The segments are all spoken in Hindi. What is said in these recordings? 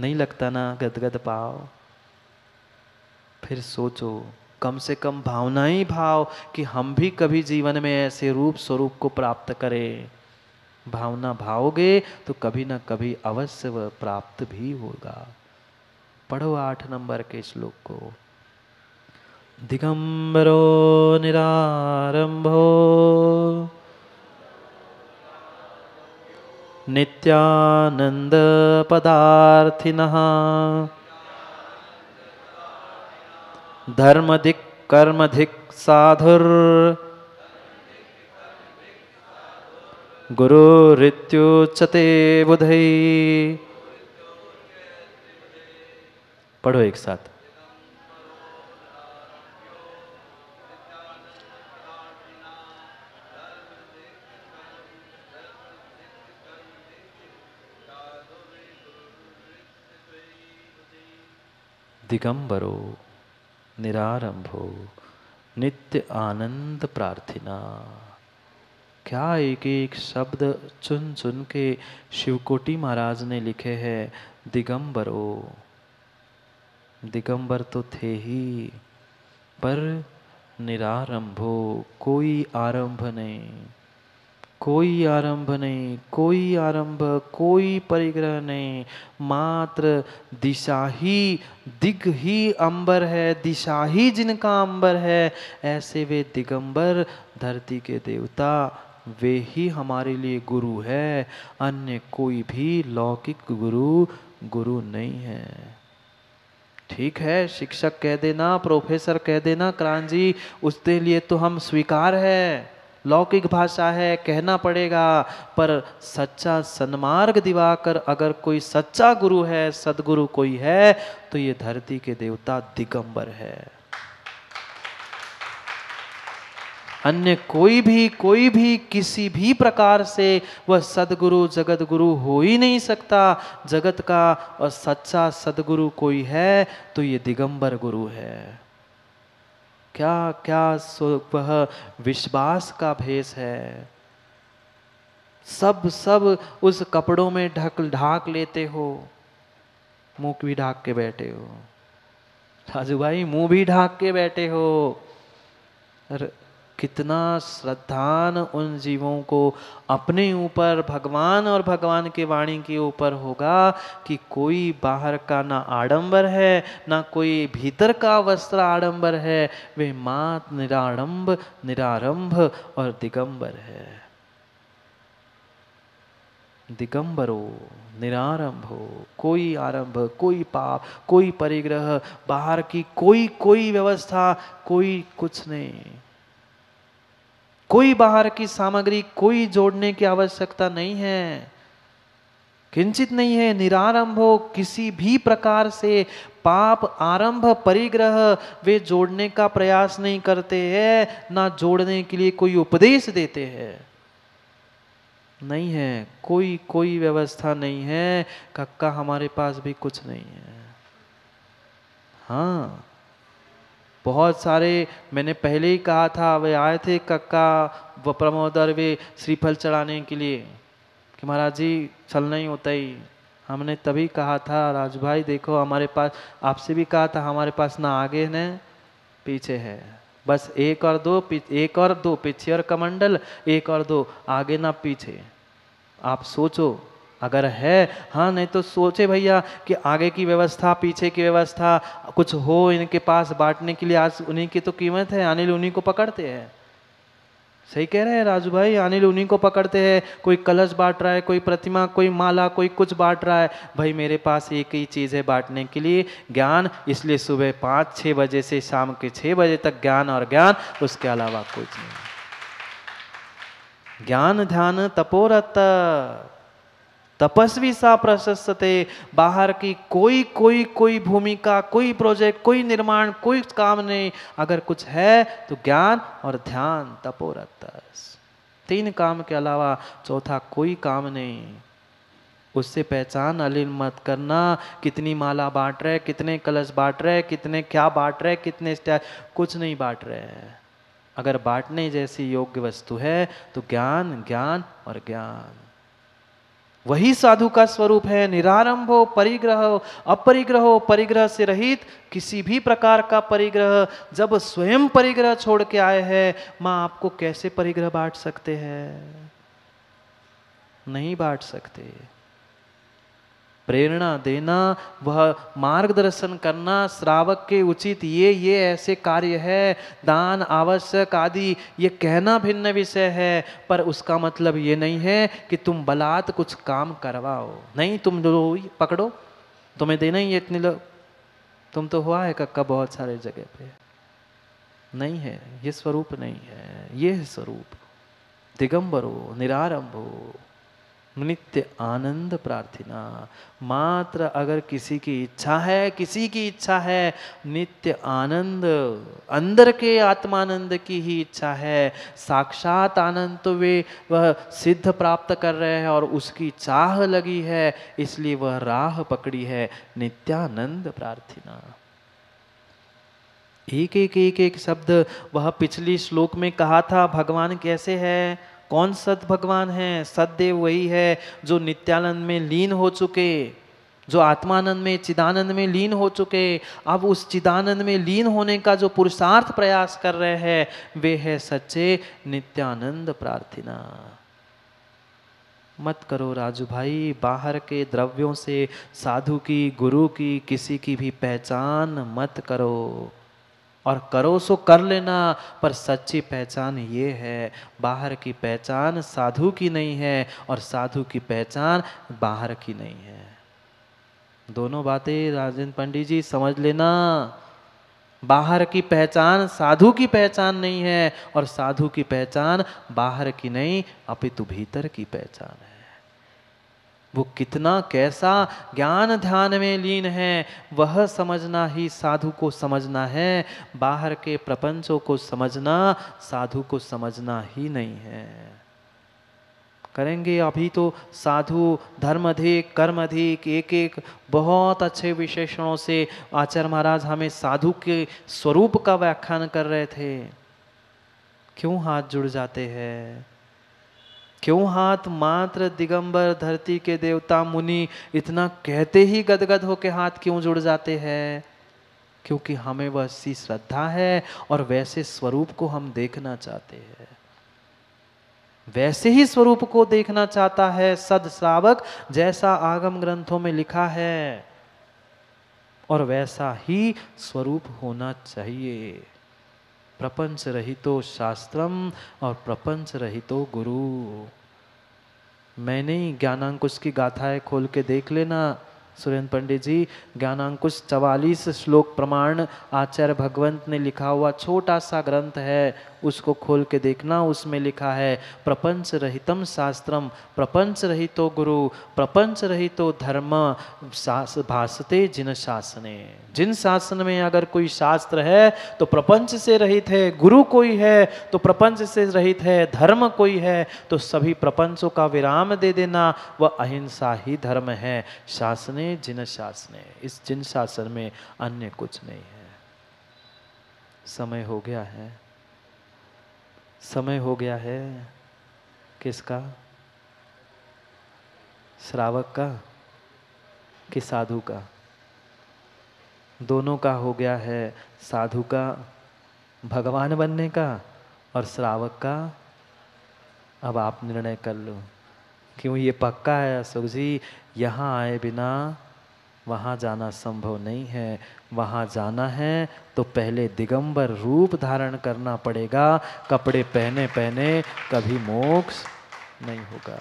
नहीं लगता ना गदगद पाव? फिर सोचो, कम से कम भावना ही भाव कि हम भी कभी जीवन में ऐसे रूप स्वरूप को प्राप्त करें। भावना भाओगे तो कभी ना कभी अवश्य वह प्राप्त भी होगा। पढ़ो 8 नंबर के श्लोक को। दिगंबरो निरारंभो नित्यानंद पदार्थिनः धर्मधिक कर्मधिक साधुर गुरुरित्युच्यते बुधै। पढ़ो एक साथ। दिगंबरो निरारंभो नित्य आनंद प्रार्थिना। क्या एक एक शब्द चुन चुन के शिवकोटि महाराज ने लिखे हैं। दिगंबरो, दिगंबर तो थे ही, पर निरारंभो, कोई आरंभ नहीं, कोई आरंभ नहीं, कोई आरंभ, कोई परिग्रह नहीं, मात्र दिशा ही, दिग ही अंबर है, दिशा ही जिनका अंबर है, ऐसे वे दिगंबर धरती के देवता, वे ही हमारे लिए गुरु है। अन्य कोई भी लौकिक गुरु गुरु नहीं है। ठीक है, शिक्षक कह देना, प्रोफेसर कह देना, क्रांजी, उसके लिए तो हम स्वीकार है, लौकिक भाषा है, कहना पड़ेगा। पर सच्चा सन्मार्ग दिवाकर अगर कोई सच्चा गुरु है, सदगुरु कोई है, तो ये धरती के देवता दिगंबर है। अन्य कोई भी किसी भी प्रकार से वह सदगुरु जगत गुरु हो ही नहीं सकता। जगत का और सच्चा सदगुरु कोई है तो ये दिगंबर गुरु है। क्या क्या वह विश्वास का भेष है। सब उस कपड़ों में ढाक लेते हो, मुंह भी ढाक के बैठे हो। राजू भाई, मुंह भी ढाक के बैठे हो। कितना श्रद्धान उन जीवों को अपने ऊपर भगवान और भगवान की वाणी के ऊपर होगा कि कोई बाहर का ना आडंबर है, ना कोई भीतर का वस्त्र आडंबर है, वे मात निराडंब निरारंभ और दिगंबर है। दिगंबरो निरारंभो, कोई आरंभ, कोई पाप, कोई परिग्रह, बाहर की कोई व्यवस्था, कोई कुछ नहीं, कोई बाहर की सामग्री, कोई जोड़ने की आवश्यकता नहीं है, किंचित नहीं है। निरारंभ हो, किसी भी प्रकार से पाप आरंभ परिग्रह वे जोड़ने का प्रयास नहीं करते हैं, ना जोड़ने के लिए कोई उपदेश देते हैं। नहीं है, कोई व्यवस्था नहीं है। कक्का हमारे पास भी कुछ नहीं है। हाँ, बहुत सारे, मैंने पहले ही कहा था, वे आए थे कक्का व प्रमोदर वे श्रीफल चढ़ाने के लिए कि महाराज जी चलना ही होता ही। हमने तभी कहा था, राजू भाई देखो हमारे पास, आपसे भी कहा था, हमारे पास ना आगे न पीछे है, बस एक और दो पीछे और कमंडल, एक और दो, आगे ना पीछे। आप सोचो अगर है, हाँ, नहीं तो सोचे भैया कि आगे की व्यवस्था पीछे की व्यवस्था कुछ हो इनके पास बांटने के लिए। आज उन्हीं की तो कीमत है, अनिल उन्हीं को पकड़ते हैं। सही कह रहे हैं राजू भाई, अनिल उन्हीं को पकड़ते हैं। कोई कलश बांट रहा है, कोई प्रतिमा, कोई माला, कोई कुछ बांट रहा है। भाई मेरे पास एक ही चीज़ है बांटने के लिए, ज्ञान। इसलिए सुबह 5-6 बजे से शाम के 6 बजे तक ज्ञान और ज्ञान, उसके अलावा कुछ नहीं। ज्ञान ध्यान तपोरत, तपस्वी सा प्रशस्ते। बाहर की कोई भूमिका, कोई प्रोजेक्ट, कोई निर्माण, कोई काम नहीं। अगर कुछ है तो ज्ञान और ध्यान तपोरत, 3 काम के अलावा चौथा कोई काम नहीं। उससे पहचान अलिल मत करना, कितनी माला बांट रहे, कितने कलश बांट रहे, कितने क्या बांट रहे, कितने स्टाइल, कुछ नहीं बांट रहे हैं। अगर बांटने जैसी योग्य वस्तु है तो ज्ञान ज्ञान और ज्ञान। वही साधु का स्वरूप है। निरारंभो परिग्रह, अपरिग्रहो, परिग्रह से रहित, किसी भी प्रकार का परिग्रह। जब स्वयं परिग्रह छोड़ के आए हैं, माँ आपको कैसे परिग्रह बांट सकते हैं? नहीं बांट सकते। प्रेरणा देना, वह मार्गदर्शन करना, श्रावक के उचित ये ऐसे कार्य है, दान आवश्यक आदि, ये कहना भिन्न विषय है। पर उसका मतलब ये नहीं है कि तुम बलात् कुछ काम करवाओ। नहीं, तुम लो पकड़ो, तुम्हें देना ही है इतने लोग, तुम तो हुआ है कक्का बहुत सारे जगह पे। नहीं है, ये स्वरूप नहीं है। ये है स्वरूप दिगंबरो निरारंभो नित्य आनंद प्रार्थना। मात्र अगर किसी की इच्छा है, किसी की इच्छा है, नित्य आनंद, अंदर के आत्मानंद की ही इच्छा है, साक्षात आनंद तो वह सिद्ध प्राप्त कर रहे हैं और उसकी चाह लगी है, इसलिए वह राह पकड़ी है नित्यानंद प्रार्थना। एक शब्द वह पिछली श्लोक में कहा था, भगवान कैसे है, कौन सद भगवान है? सददेव वही है जो नित्यानंद में लीन हो चुके, जो आत्मानंद में, चिदानंद में लीन हो चुके। अब उस चिदानंद में लीन होने का जो पुरुषार्थ प्रयास कर रहे हैं, वे है सच्चे नित्यानंद प्रार्थना। मत करो राजू भाई बाहर के द्रव्यों से साधु की, गुरु की, किसी की भी पहचान मत करो। और करो सो कर लेना, पर सच्ची पहचान ये है, बाहर की पहचान साधु की नहीं है और साधु की पहचान बाहर की नहीं है। दोनों बातें राजेंद्र पंडित जी समझ लेना। बाहर की पहचान साधु की पहचान नहीं है और साधु की पहचान बाहर की नहीं, अपितु भीतर की पहचान है। वो कितना कैसा ज्ञान ध्यान में लीन है, वह समझना ही साधु को समझना है। बाहर के प्रपंचों को समझना साधु को समझना ही नहीं है। करेंगे अभी तो साधु धर्म अधिक कर्म अधिक, एक एक बहुत अच्छे विशेषणों से आचार्य महाराज हमें साधु के स्वरूप का व्याख्यान कर रहे थे। क्यों हाथ जुड़ जाते हैं? क्यों हाथ मात्र दिगंबर धरती के देवता मुनि इतना कहते ही गदगद होके हाथ क्यों जुड़ जाते हैं? क्योंकि हमें वह सी श्रद्धा है और वैसे स्वरूप को हम देखना चाहते हैं। वैसे ही स्वरूप को देखना चाहता है सद श्रावक, जैसा आगम ग्रंथों में लिखा है, और वैसा ही स्वरूप होना चाहिए। प्रपंच रहितो शास्त्रम और प्रपंच रहितो गुरु। मैंने ही ज्ञानांकुश की गाथाएं खोल के देख लेना सुरेंद्र पंडित जी। ज्ञानांकुश 44 श्लोक प्रमाण आचार्य भगवंत ने लिखा हुआ छोटा सा ग्रंथ है, उसको खोल के देखना। उसमें लिखा है प्रपंच रहितम शास्त्रम प्रपंच रहितो गुरु प्रपंच रहितो धर्म भासते जिन शासने। जिन शासन में अगर कोई शास्त्र है तो प्रपंच से रहित है, गुरु कोई है तो प्रपंच से रहित है, धर्म कोई है तो सभी प्रपंचों का विराम दे देना, वह अहिंसा ही धर्म है। शासने जिन शासने, इस जिन शासन में अन्य कुछ नहीं है। समय हो गया है, समय हो गया है। किसका? श्रावक का कि साधु का? दोनों का हो गया है। साधु का भगवान बनने का और श्रावक का अब आप निर्णय कर लो। क्यों ये पक्का है अशोक जी, यहाँ आए बिना वहाँ जाना संभव नहीं है। वहाँ जाना है तो पहले दिगंबर रूप धारण करना पड़ेगा। कपड़े पहने पहने कभी मोक्ष नहीं होगा,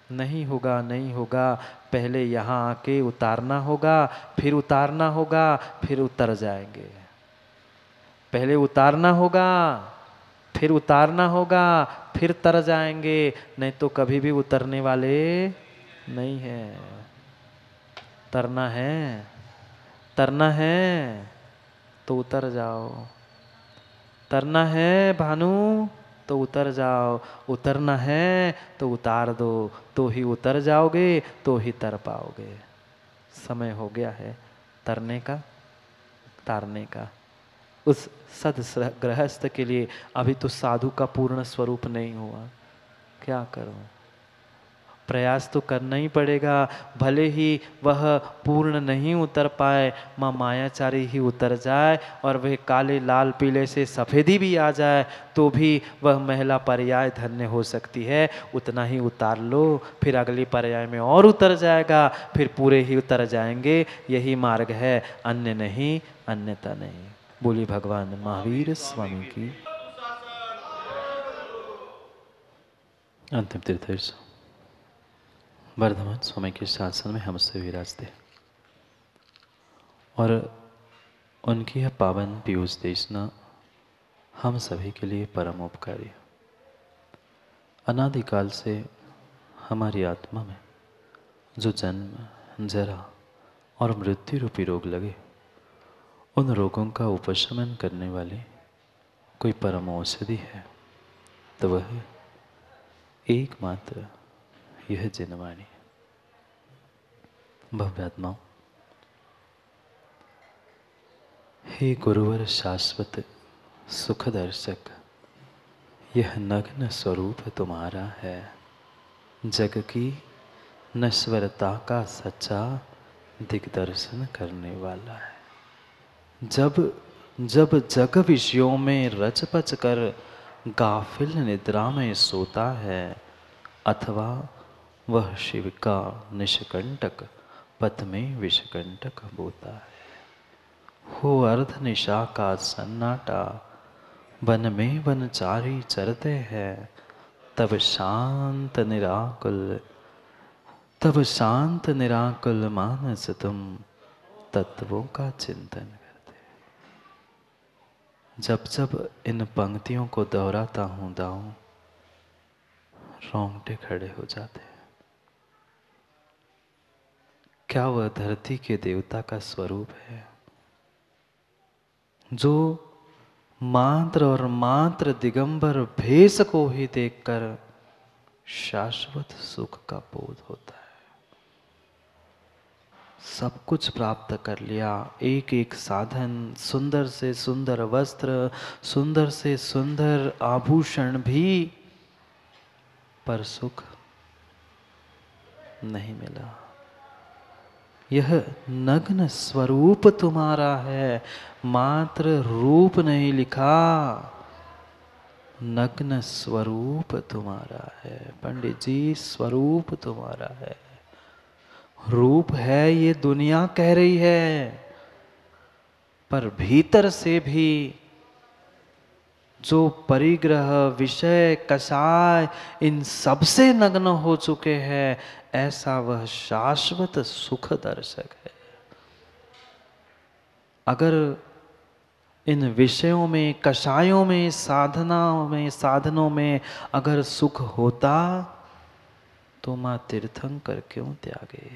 नहीं होगा, नहीं होगा। पहले यहाँ आके उतारना होगा, फिर उतारना होगा, फिर उतर जाएंगे। पहले उतारना होगा, फिर उतारना होगा, फिर तर जाएंगे, नहीं तो कभी भी उतरने वाले नहीं है। तरना है, तरना है तो उतर जाओ। तरना है भानु तो उतर जाओ, उतरना है तो उतार दो, तो ही उतर जाओगे, तो ही तर पाओगे। समय हो गया है तरने का, तारने का। उस सद गृहस्थ के लिए अभी तो साधु का पूर्ण स्वरूप नहीं हुआ, क्या करूं? प्रयास तो करना ही पड़ेगा। भले ही वह पूर्ण नहीं उतर पाए, माँ मायाचारी ही उतर जाए और वह काले लाल पीले से सफ़ेदी भी आ जाए तो भी वह महिला पर्याय धन्य हो सकती है। उतना ही उतार लो, फिर अगली पर्याय में और उतर जाएगा, फिर पूरे ही उतर जाएंगे। यही मार्ग है, अन्य नहीं, अन्यथा नहीं। बोली भगवान महावीर स्वामी की। अंतिम तीर्थेश वर्धमान स्वामी के शासन में हमसे विराजते और उनकी यह पावन पीयूष देशना हम सभी के लिए परम उपकारी। अनादिकाल से हमारी आत्मा में जो जन्म, जरा और मृत्यु रूपी रोग लगे, उन रोगों का उपशमन करने वाली कोई परम औषधि है तो वह एकमात्र यह जिनवाणी। भव्यात्माओं, हे गुरुवर शाश्वत सुख दर्शक, यह नग्न स्वरूप तुम्हारा है, जग की नश्वरता का सच्चा दिग्दर्शन करने वाला है। जब जब जग विषयों में रच पच कर गाफिल निद्रा में सोता है, अथवा वह शिव का निष्कंटक पथ में विषकंटक बोता है। हो अर्ध निशा का सन्नाटा, वन में वनचारी चरते हैं, तब शांत निराकुल मानस तुम तत्वों का चिंतन करते। जब जब इन पंक्तियों को दोहराता हूँ दाऊं, रोंगटे खड़े हो जाते हैं। क्या वह धरती के देवता का स्वरूप है जो मात्र और मात्र दिगंबर भेष को ही देखकर शाश्वत सुख का बोध होता है। सब कुछ प्राप्त कर लिया, एक एक साधन, सुंदर से सुंदर वस्त्र, सुंदर से सुंदर आभूषण भी, पर सुख नहीं मिला। यह नग्न स्वरूप तुम्हारा है, मात्र रूप नहीं लिखा, नग्न स्वरूप तुम्हारा है। पंडित जी, स्वरूप तुम्हारा है। रूप है ये दुनिया कह रही है, पर भीतर से भी जो परिग्रह, विषय, कषाय, इन सबसे नग्न हो चुके हैं, ऐसा वह शाश्वत सुख दर्शक है। अगर इन विषयों में, कषायों में, साधनों में अगर सुख होता तो मां तीर्थंकर क्यों त्यागे?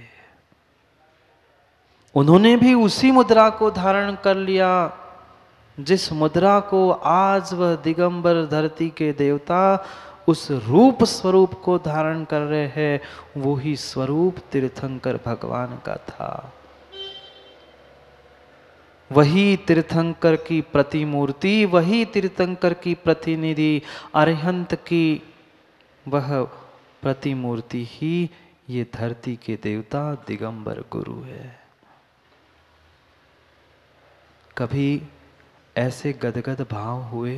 उन्होंने भी उसी मुद्रा को धारण कर लिया जिस मुद्रा को आज वह दिगंबर धरती के देवता उस रूप स्वरूप को धारण कर रहे हैं। वो ही स्वरूप तीर्थंकर भगवान का था। वही तीर्थंकर की प्रतिमूर्ति, वही तीर्थंकर की प्रतिनिधि, अरिहंत की वह प्रतिमूर्ति ही ये धरती के देवता दिगंबर गुरु है। कभी ऐसे गदगद भाव हुए?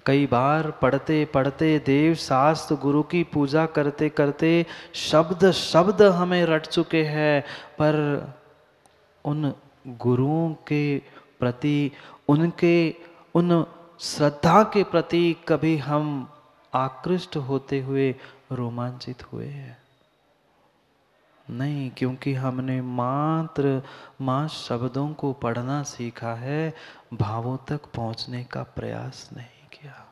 कई बार पढ़ते पढ़ते, देव शास्त्र, गुरु की पूजा करते करते शब्द शब्द हमें रट चुके हैं, पर उन गुरुओं के प्रति, उनके उन श्रद्धा के प्रति कभी हम आकृष्ट होते हुए रोमांचित हुए हैं? नहीं, क्योंकि हमने मात्र मां शब्दों को पढ़ना सीखा है, भावों तक पहुंचने का प्रयास नहीं किया।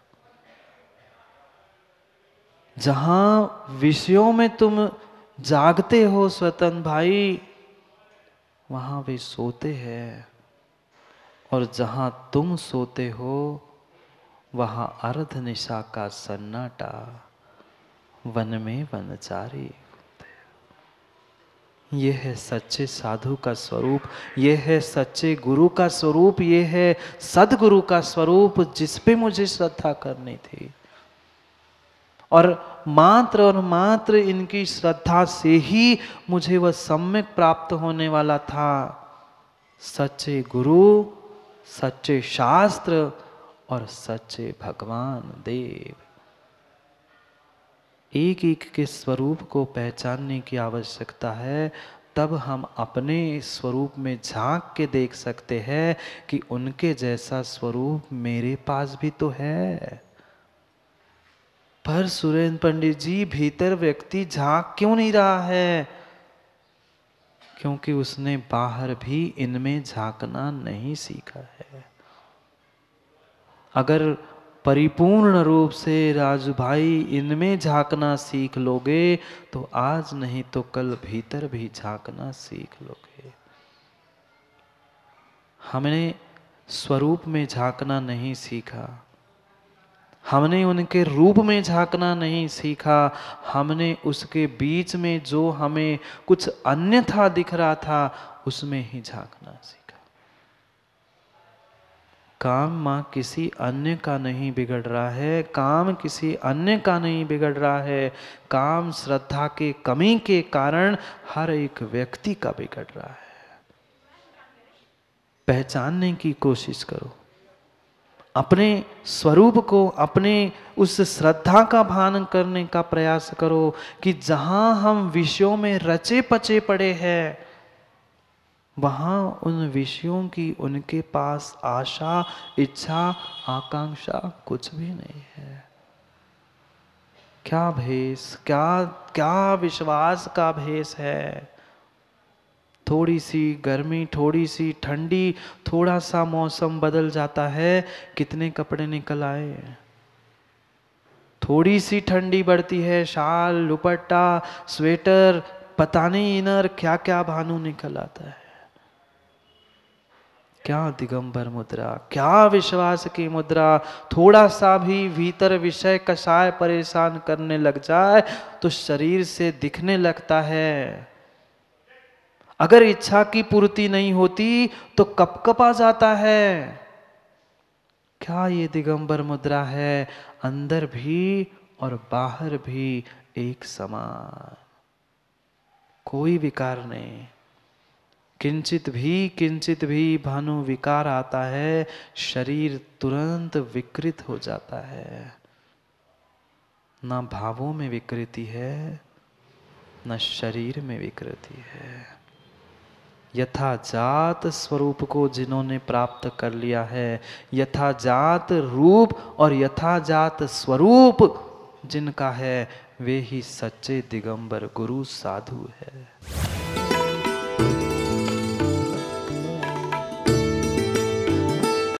जहां विषयों में तुम जागते हो स्वतंत्र भाई, वहां वे सोते हैं, और जहां तुम सोते हो वहां अर्ध निशा का सन्नाटा, वन में वनचारी। यह है सच्चे साधु का स्वरूप, यह है सच्चे गुरु का स्वरूप, यह है सदगुरु का स्वरूप जिस पे मुझे श्रद्धा करनी थी। और मात्र इनकी श्रद्धा से ही मुझे वह सम्यक प्राप्त होने वाला था। सच्चे गुरु, सच्चे शास्त्र और सच्चे भगवान देव। एक एक के स्वरूप को पहचानने की आवश्यकता है, तब हम अपने स्वरूप में झांक के देख सकते हैं कि उनके जैसा स्वरूप मेरे पास भी तो है। पर सुरेंद्र पंडित जी, भीतर व्यक्ति झांक क्यों नहीं रहा है? क्योंकि उसने बाहर भी इनमें झांकना नहीं सीखा है। अगर परिपूर्ण रूप से राजू भाई इनमें झांकना सीख लोगे तो आज नहीं तो कल भीतर भी झांकना सीख लोगे। हमने स्वरूप में झांकना नहीं सीखा, हमने उनके रूप में झांकना नहीं सीखा, हमने उसके बीच में जो हमें कुछ अन्यथा दिख रहा था उसमें ही झांकना सीखा। काम माँ किसी अन्य का नहीं बिगड़ रहा है, काम किसी अन्य का नहीं बिगड़ रहा है, काम श्रद्धा के कमी के कारण हर एक व्यक्ति का बिगड़ रहा है। पहचानने की कोशिश करो, अपने स्वरूप को, अपने उस श्रद्धा का भान करने का प्रयास करो कि जहां हम विषयों में रचे पचे पड़े हैं, वहां उन विषयों की उनके पास आशा, इच्छा, आकांक्षा कुछ भी नहीं है। क्या भेष, क्या विश्वास का भेष है। थोड़ी सी गर्मी, थोड़ी सी ठंडी, थोड़ा सा मौसम बदल जाता है, कितने कपड़े निकल आए। थोड़ी सी ठंडी बढ़ती है, शाल, दुपट्टा, स्वेटर, पता नहीं इनर क्या क्या भानु निकल आता है। क्या दिगंबर मुद्रा, क्या विश्वास की मुद्रा। थोड़ा सा भी भीतर विषय कषाय परेशान करने लग जाए तो शरीर से दिखने लगता है। अगर इच्छा की पूर्ति नहीं होती तो कपकपा जाता है। क्या ये दिगंबर मुद्रा है, अंदर भी और बाहर भी एक समान, कोई विकार नहीं। किंचित भी भानु विकार आता है, शरीर तुरंत विकृत हो जाता है। ना भावों में विकृति है, न शरीर में विकृति है। यथाजात स्वरूप को जिन्होंने प्राप्त कर लिया है, यथाजात रूप और यथाजात स्वरूप जिनका है, वे ही सच्चे दिगंबर गुरु साधु है।